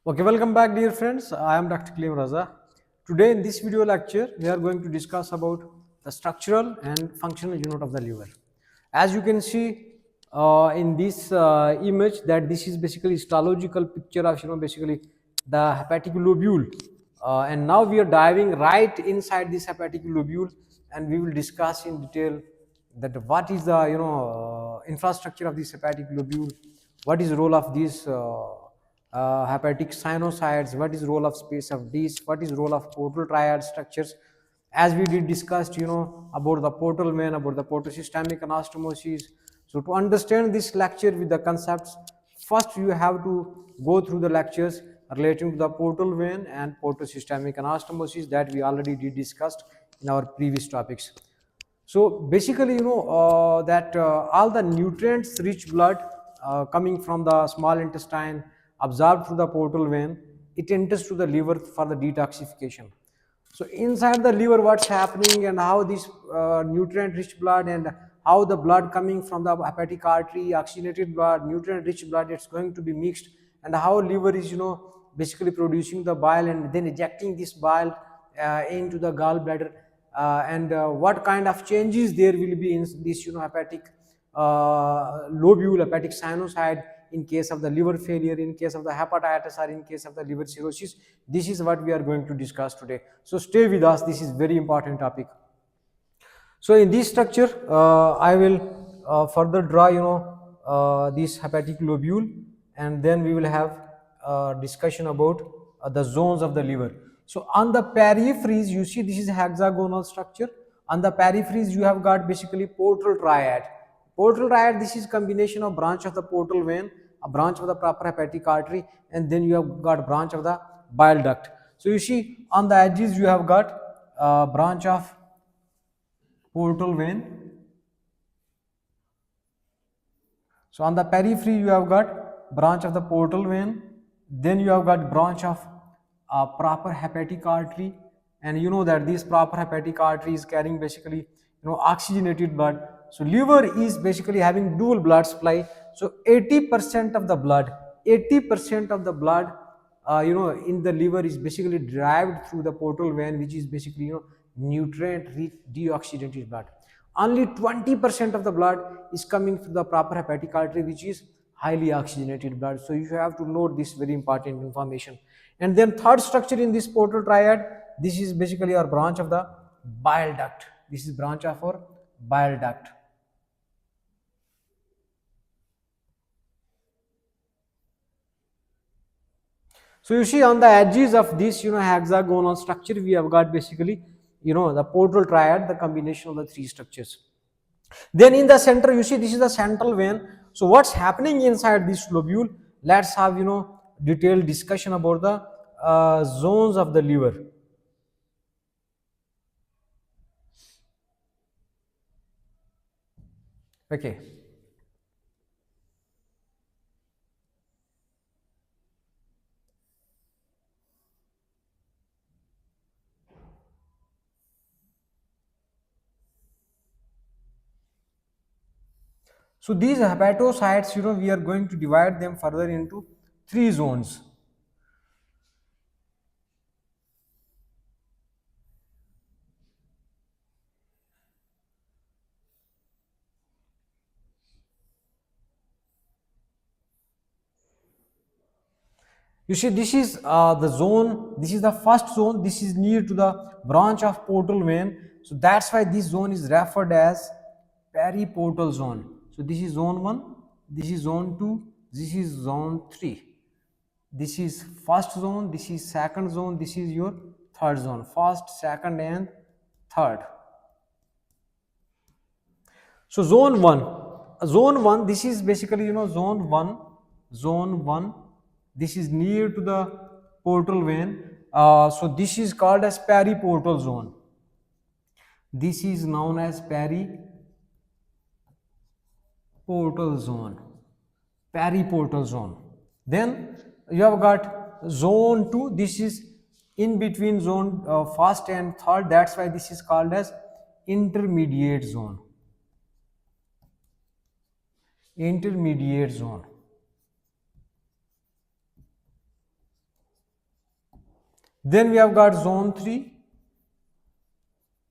Okay, welcome back dear friends. I am Dr. Klim Raza. Today in this video lecture, we are going to discuss about the structural and functional unit of the liver. As you can see in this image that this is basically histological picture of basically the hepatic lobule. And now we are diving right inside this hepatic lobule and we will discuss in detail that what is the infrastructure of this hepatic lobule, what is the role of these hepatic sinusoids, what is the role of space of D's, what is the role of portal triad structures. As we did discussed, about the portal vein, about the portosystemic anastomosis. So to understand this lecture with the concepts, first you have to go through the lectures relating to the portal vein and portosystemic anastomosis that we already did discussed in our previous topics. So basically, that all the nutrients rich blood coming from the small intestine absorbed through the portal vein, it enters to the liver for the detoxification. So inside the liver, what's happening and how this nutrient rich blood and how the blood coming from the hepatic artery, oxygenated blood, nutrient rich blood, it's going to be mixed, and how liver is basically producing the bile and then ejecting this bile into the gallbladder, and what kind of changes there will be in this hepatic lobule, hepatic sinusoid, in case of the liver failure, in case of the hepatitis, or in case of the liver cirrhosis. This is what we are going to discuss today. So stay with us, this is very important topic. So in this structure, I will further draw this hepatic lobule, and then we will have discussion about the zones of the liver. So on the peripheries, you see this is hexagonal structure. On the peripheries, you have got basically portal triad. Portal triad, this is combination of branch of the portal vein, a branch of the proper hepatic artery, and then you have got branch of the bile duct. So you see on the edges you have got branch of portal vein. So on the periphery you have got branch of the portal vein, then you have got branch of proper hepatic artery, and you know that this proper hepatic artery is carrying basically oxygenated blood. So liver is basically having dual blood supply. So 80% of the blood, 80% of the blood in the liver is basically derived through the portal vein, which is basically nutrient rich deoxygenated blood. Only 20% of the blood is coming through the proper hepatic artery, which is highly oxygenated blood. So you have to note this very important information. And then third structure in this portal triad, this is basically our branch of the bile duct. This is branch of our bile duct. So you see on the edges of this hexagonal structure, we have got basically the portal triad, the combination of the three structures. Then in the center, you see this is the central vein. So what's happening inside this lobule? Let's have detailed discussion about the zones of the liver. Okay. So these hepatocytes, we are going to divide them further into three zones. You see, this is the zone, this is the first zone, this is near to the branch of portal vein. So that's why this zone is referred as periportal zone. So this is zone 1, this is zone 2, this is zone 3. This is first zone, this is second zone, this is your third zone. First, second and third. So zone 1, this is basically zone 1, this is near to the portal vein. So this is called as periportal zone. This is known as periportal zone. Periportal zone. Then you have got zone 2. This is in between zone first and third. That's why this is called as intermediate zone. Intermediate zone. Then we have got zone 3,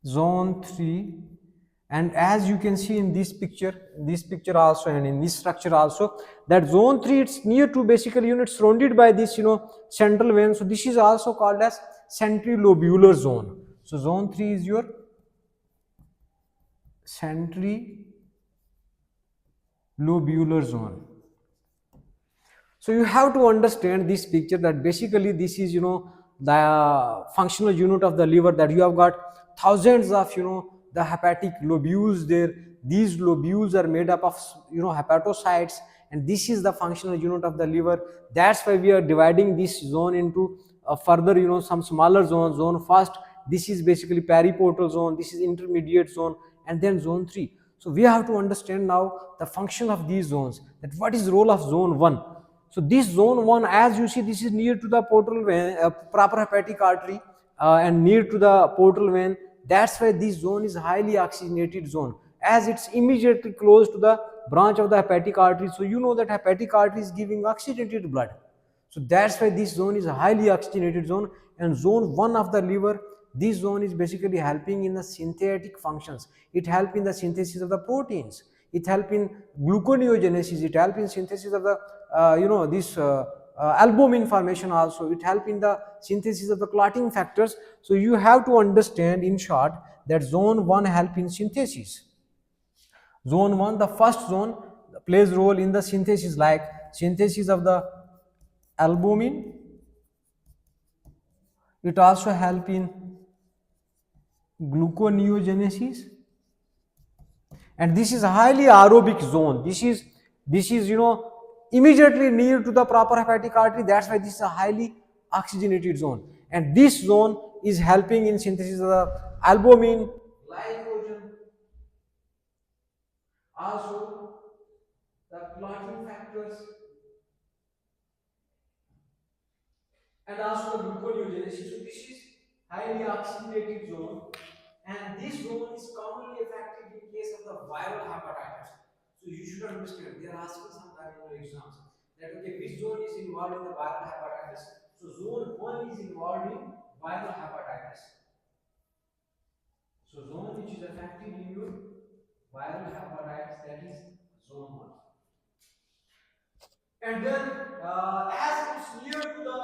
zone 3, and as you can see in this picture also, and in this structure also, that zone 3, it's near to basically, it's surrounded by this, central vein. So this is also called as centrilobular zone. So zone 3 is your centrilobular zone. So you have to understand this picture, that basically this is, the functional unit of the liver, that you have got thousands of, the hepatic lobules there. These lobules are made up of, hepatocytes, and this is the functional unit of the liver. That's why we are dividing this zone into further, some smaller zones. Zone first, this is basically periportal zone, this is intermediate zone, and then zone 3. So we have to understand now the function of these zones, that what is the role of zone 1. So this zone 1, as you see, this is near to the portal vein, proper hepatic artery, and near to the portal vein. That's why this zone is highly oxygenated zone, as it's immediately close to the branch of the hepatic artery. So you know that hepatic artery is giving oxygenated blood. So that's why this zone is a highly oxygenated zone. And zone 1 of the liver, this zone is basically helping in the synthetic functions. It helps in the synthesis of the proteins. It helps in gluconeogenesis. It helps in synthesis of the, this albumin formation also. It helps in the synthesis of the clotting factors. So you have to understand in short that zone 1 help in synthesis. Zone 1, the first zone, plays role in the synthesis, like synthesis of the albumin. It also help in gluconeogenesis, and this is a highly aerobic zone. This is immediately near to the proper hepatic artery. That's why this is a highly oxygenated zone, and this zone is helping in synthesis of the albumin, glycogen, also the clotting factors, and also the gluconeogenesis. So this is highly oxygenated zone, and this zone is commonly affected in case of the viral hepatitis. So you should understand, they are asking sometime in your exams that okay, which zone is involved in the viral hepatitis. So zone 1 is involved in viral hepatitis. So zone which is affected in your viral hepatitis, that is zone 1. And then as it's near to the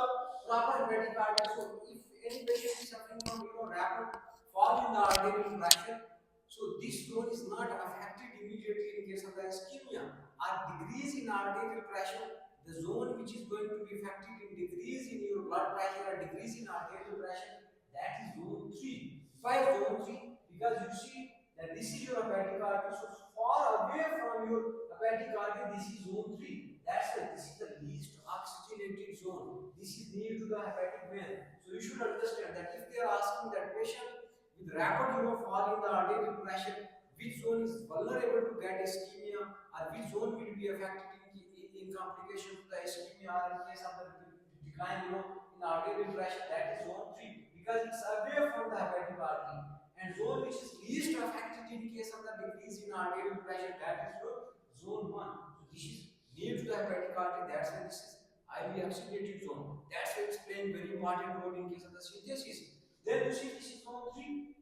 proper hepatic artery, so if any patient is suffering from rapid fall in the arterial pressure, so this zone is not affected immediately in case of the ischemia or decrease in arterial pressure. The zone which is going to be affected in decrease in your blood pressure or decrease in arterial pressure, that is zone 3. Why zone 3? Because you see that this is your hepatic artery, so far away from your hepatic artery, this is zone 3. That's why this is the least oxygenated zone. This is near to the hepatic vein. So you should understand that if they are asking that patient with rapid fall in the arterial pressure, which zone is vulnerable to get ischemia, or which zone will be affected in complication to the ischemia, or in case of the decline in arterial pressure, that is zone 3, because it's away from the hepatic artery. And zone which is least affected in case of the decrease in arterial pressure, that is your zone 1. So this is near to the hepatic artery. That's why this is highly oxygenated zone. That's why it's playing very important role in case of the synthesis. Then you see this is zone 3.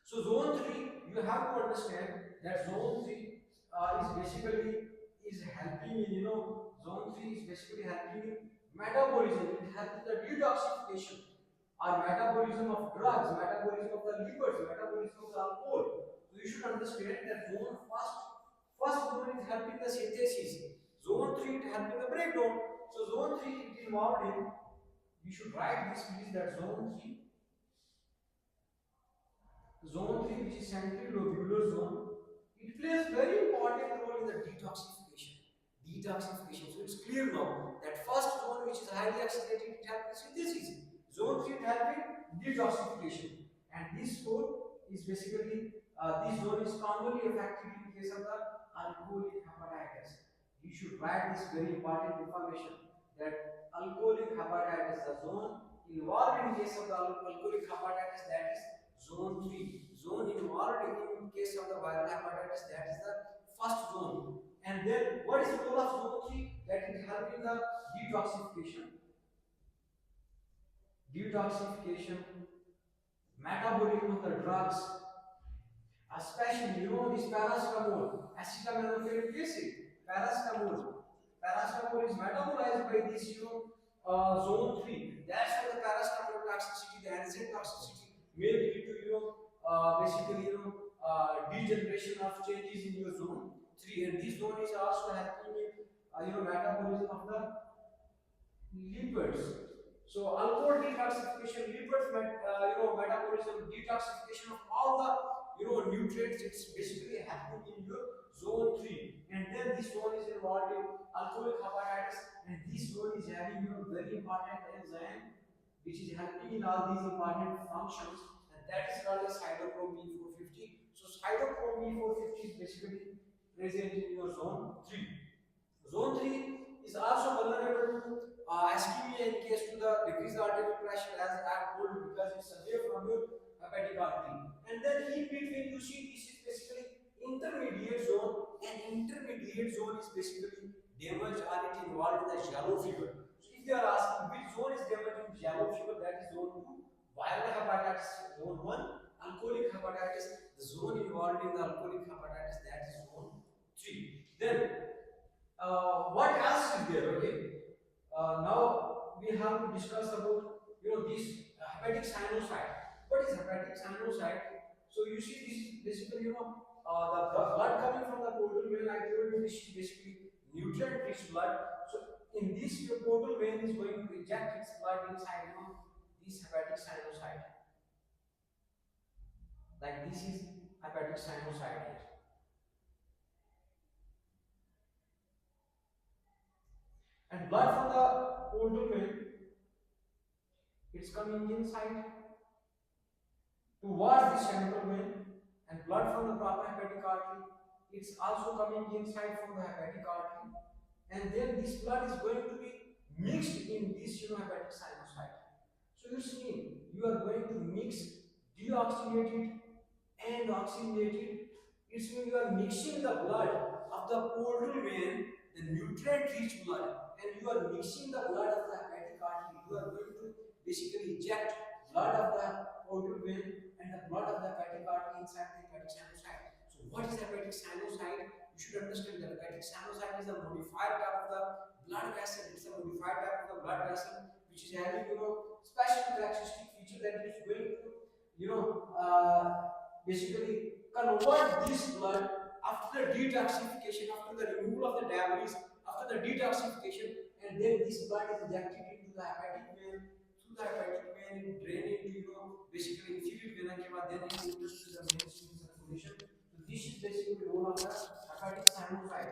So zone 3, you have to understand that zone 3 is basically is helping in, zone 3 is basically helping in metabolism. It helps the detoxification or metabolism of drugs, metabolism of the livers, metabolism of the alcohol. So you should understand that zone first zone is helping the synthesis. Zone 3 it helping the breakdown. So zone 3 it involved in, you should write this please, that zone 3 which is centrilobular zone, it plays very important role in the detoxification. So it's clear now that first zone which is highly oxygenated, it helps in synthesis. Zone 3 it helps in detoxification, and this zone is basically this zone is commonly affected in case of the alcoholic hepatitis. You should write this very important information, that alcoholic hepatitis, the zone involved in case of the alcoholic hepatitis, that is zone 3. Zone involved in case of the viral hepatitis, that is the first zone. And then what is the role of zone 3? That it helps in the detoxification. detoxification, metabolism of the drugs, especially this paracetamol, acetaminophen acid, paracetamol. Paracetamol is metabolized by this zone 3. That's why the paracetamol toxicity, the NSAID toxicity may lead to basically degeneration of changes in your zone 3, and this zone is also helping in metabolism of the lipids. So alcohol detoxification, lipids, metabolism, detoxification of all the nutrients. It's basically happening in your zone 3, and then this zone is involved in alcoholic hepatitis, and this zone is having very important enzyme which is helping in all these important functions, and that is called as cytochrome B450. So cytochrome B450 is basically present in your zone 3. Zone 3 is also vulnerable to ischemia in case to the decreased arterial pressure, as I have told you, because it's away from your hepatic artery. And then in between you see this is basically intermediate zone, and intermediate zone is basically damage or it involved in the yellow fever. So if they are asking which zone is damaged in yellow fever, that is zone 2. Viral hepatitis, zone 1. Alcoholic hepatitis, the zone involved in the alcoholic hepatitis, that is zone 3. Then what else is there? Okay, now we have to discuss about this hepatic sinusoid. What is hepatic sinusoid? So you see, this is basically the blood coming from the portal vein. I told you this is basically nutrient rich blood. So in this, your portal vein is going to eject its blood inside this hepatic sinusoid. Like this is hepatic sinusoid here. And blood from the portal vein, it's coming inside towards the central vein, and blood from the proper hepatic artery, it's also coming inside from the hepatic artery, and then this blood is going to be mixed in this hepatic sinusoid. So you see, you are going to mix deoxygenated and oxygenated. It means you are mixing the blood of the portal vein, the nutrient rich blood, and you are mixing the blood of the hepatic artery. You are going to basically eject blood of the portal vein and the blood of the hepatic artery inside the hepatic sinusoid. So what is hepatic sinusoid? You should understand that hepatic sinusoid is a modified type of the blood vessel. It's a modified type of the blood vessel which is having special characteristic feature that is going to basically convert this blood after the detoxification, after the removal of the debris, after the detoxification, and then this blood is injected into the hepatic vein. Through the hepatic vein, it drain into basically inferior vena cava, then it enters to the mainstream circulation. So this is basically the role of the hepatic sinusoid.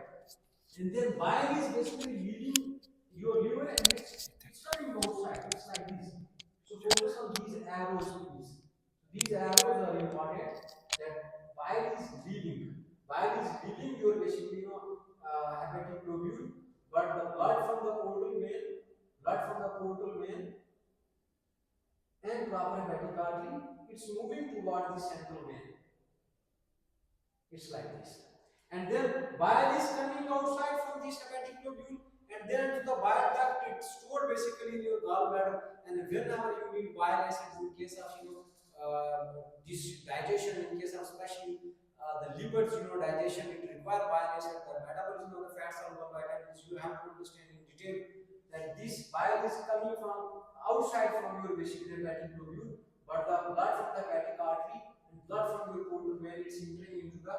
And then bile is basically leaving your liver, and it's coming outside. It's like this. So focus on these arrows, please. These arrows are important. That bile is leaving. Bile is leaving your basically hepatic lobule, but the blood from the portal vein, and proper hepatic artery, it's moving towards the central vein. It's like this. And then bile is coming outside from this hepatic lobule, and then to the bile duct, it's stored basically in your gallbladder. And whenever you need bile acids, in case of this digestion, in case of especially the lipids digestion, it requires bile acid. The metabolism of the fats and the vitamins, you have to understand in detail that this bile is coming from outside from your basically hepatic lobule, but the blood from the hepatic artery and blood from your portal vein is entering into the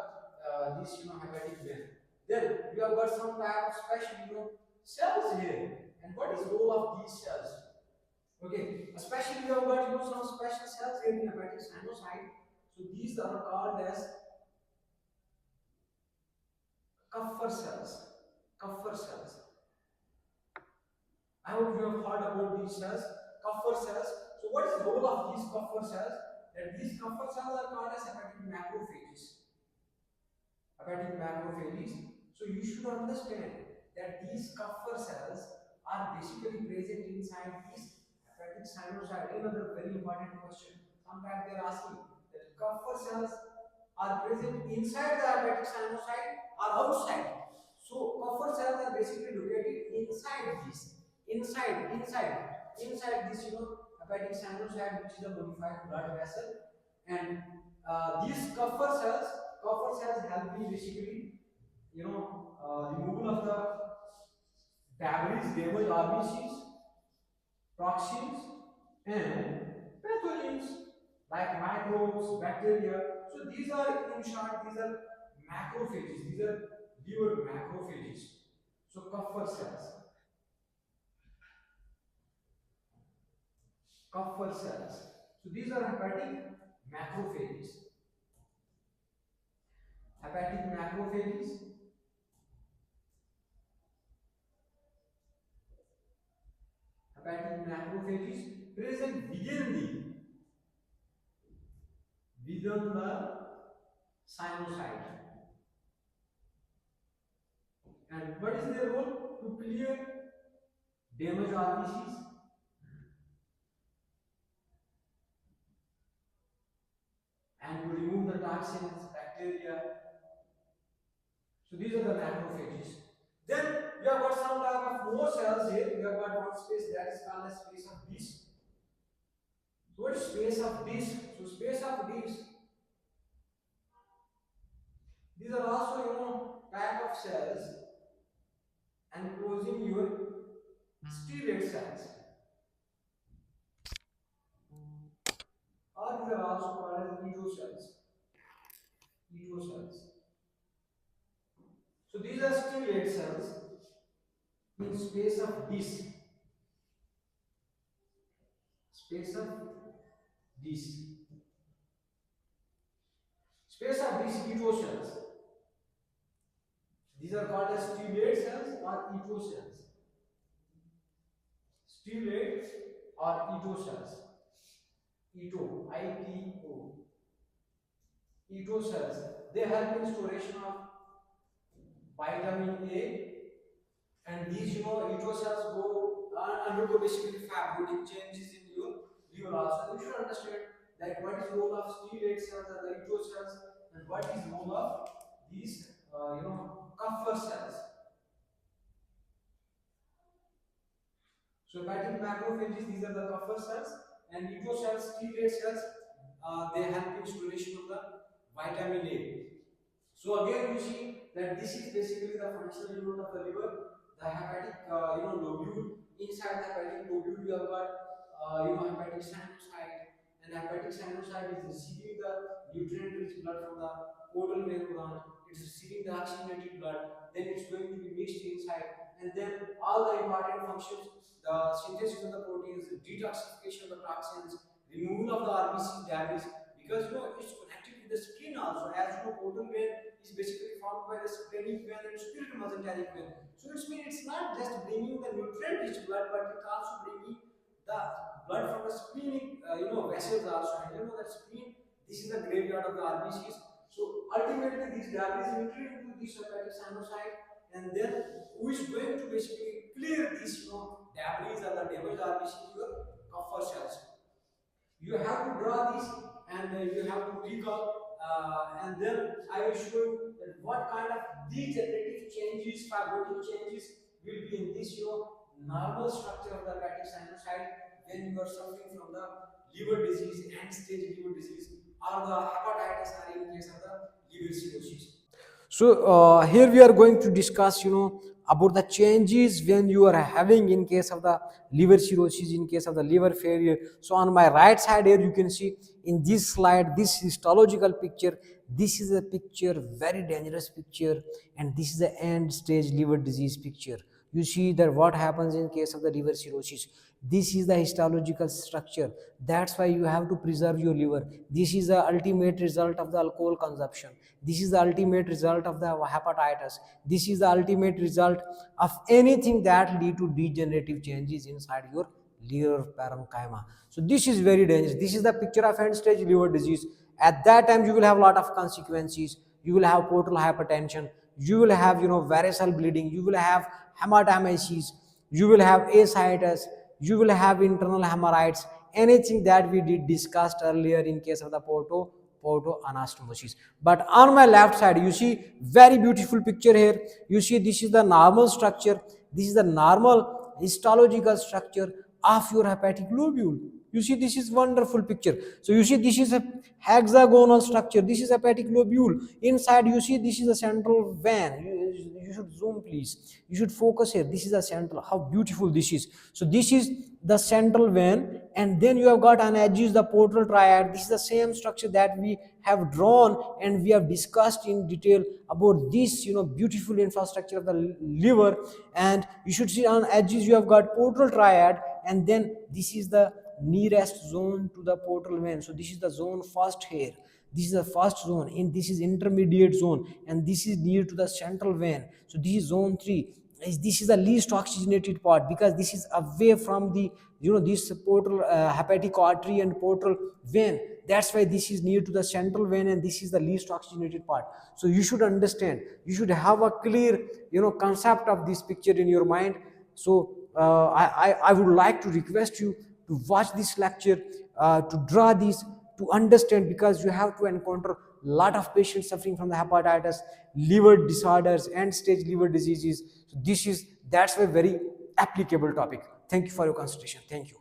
this hepatic vein. Then you have got some type of special cells here. And what is the role of these cells? Okay, especially you have got some special cells here in hepatic sinusoid. So these are called as Kupffer cells. Kupffer cells. I hope you have heard about these cells, Kupffer cells. So what is the role of these Kupffer cells? That these Kupffer cells are called as hepatic macrophages. Hepatic macrophages. So you should understand that these Kupffer cells are basically present inside these hepatic sinusoid. Another very important question. Sometimes they are asking that Kupffer cells are present inside the hepatic sinusoid or outside. So Kupffer cells are basically located inside this, inside this hepatic sinusoid, which is a modified blood vessel, and these Kupffer cells help in basically, removal of the debris, damaged RBCs, toxins, and pathogens like microbes, bacteria. So these are, in short, these are macrophages. These are liver macrophages. So Kupffer cells. Kupffer cells. So these are hepatic macrophages. Hepatic macrophages. Hepatic macrophages present within the sinusoid. And what is their role? To clear damaged RBCs and to remove the toxins, bacteria. So these are the macrophages. Then we have got some type of more cells here. We have got one space that is called as space of disk. So what is space of disk? So space of disk. These are also type of cells enclosing your stellate cells. Or these are also called as etocells. Etocells. So these are stellate cells in space of disk. Space of disk. Space of disk etocells. These are called as stellate cells or etocells. Stellate or etocells. Eto, I-T-O. Etocells. They help in storation of vitamin A, and these etocells undergo basically fibrotic changes in your liver also. You should understand that what is role of stellate cells and the etocells, and what is role of these Kupffer cells. So hepatic macrophages, these are the Kupffer cells, and etocells, stellate cells, they help in storation of the vitamin A. So again you see that this is basically the functional unit of the liver, the hepatic lobule. Inside the hepatic lobule you have got hepatic sinusoid, and hepatic sinusoid is receiving the nutrient rich blood from the portal vein gland. It's receiving the oxygenated blood, then it's going to be mixed inside, and then all the important functions, the synthesis of the proteins, the detoxification of the toxins, removal of the RBC debris, because it's connected with the skin also. As portal vein is basically formed by the splenic vein and spirit mesenteric vein. So it's not just bringing the nutrient rich blood, but it's also bringing the blood from the splenic vessels also. And that spleen, this is the graveyard of the RBCs. So ultimately these debris enter into this hepatic sinusoid, and then who is going to basically clear these debris or the damaged RBCs? Your Kupffer cells. You have to draw this, and you have to recall, and then I will show you that what kind of degenerative changes, fibrotic changes will be in this normal structure of the hepatic sinusoid when you are suffering from the liver disease, end-stage liver disease, or the hepatitis, or in case of the liver cirrhosis. So here we are going to discuss, about the changes when you are having in case of the liver cirrhosis, in case of the liver failure. So on my right side here, you can see in this slide, this histological picture. This is a picture, very dangerous picture, and this is the end stage liver disease picture. You see that what happens in case of the liver cirrhosis. This is the histological structure. That's why you have to preserve your liver. This is the ultimate result of the alcohol consumption. This is the ultimate result of the hepatitis. This is the ultimate result of anything that lead to degenerative changes inside your liver parenchyma. So this is very dangerous. This is the picture of end stage liver disease. At that time you will have a lot of consequences. You will have portal hypertension. You will have variceal bleeding. You will have hematemesis. You will have ascites. You will have internal hemorrhoids. Anything that we did discussed earlier in case of the anastomosis. But on my left side, you see very beautiful picture here. You see this is the normal structure. This is the normal histological structure of your hepatic lobule. You see, this is wonderful picture. So you see, this is a hexagonal structure. This is a hepatic lobule. Inside, you see, this is a central vein. You should zoom, please. You should focus here. This is a central. How beautiful this is. So this is the central vein, and then you have got on edges the portal triad. This is the same structure that we have drawn, and we have discussed in detail about this, beautiful infrastructure of the liver. And you should see on edges you have got portal triad, and then this is the nearest zone to the portal vein. So this is the zone first here. This is the first zone, and this is intermediate zone, and this is near to the central vein. So this is zone 3. This is the least oxygenated part, because this is away from the this portal hepatic artery and portal vein. That's why this is near to the central vein, and this is the least oxygenated part. So you should understand, you should have a clear concept of this picture in your mind. So I would like to request you to watch this lecture, to draw this, to understand, because you have to encounter a lot of patients suffering from the hepatitis, liver disorders, end stage liver diseases. So that's a very applicable topic. Thank you for your consideration. Thank you.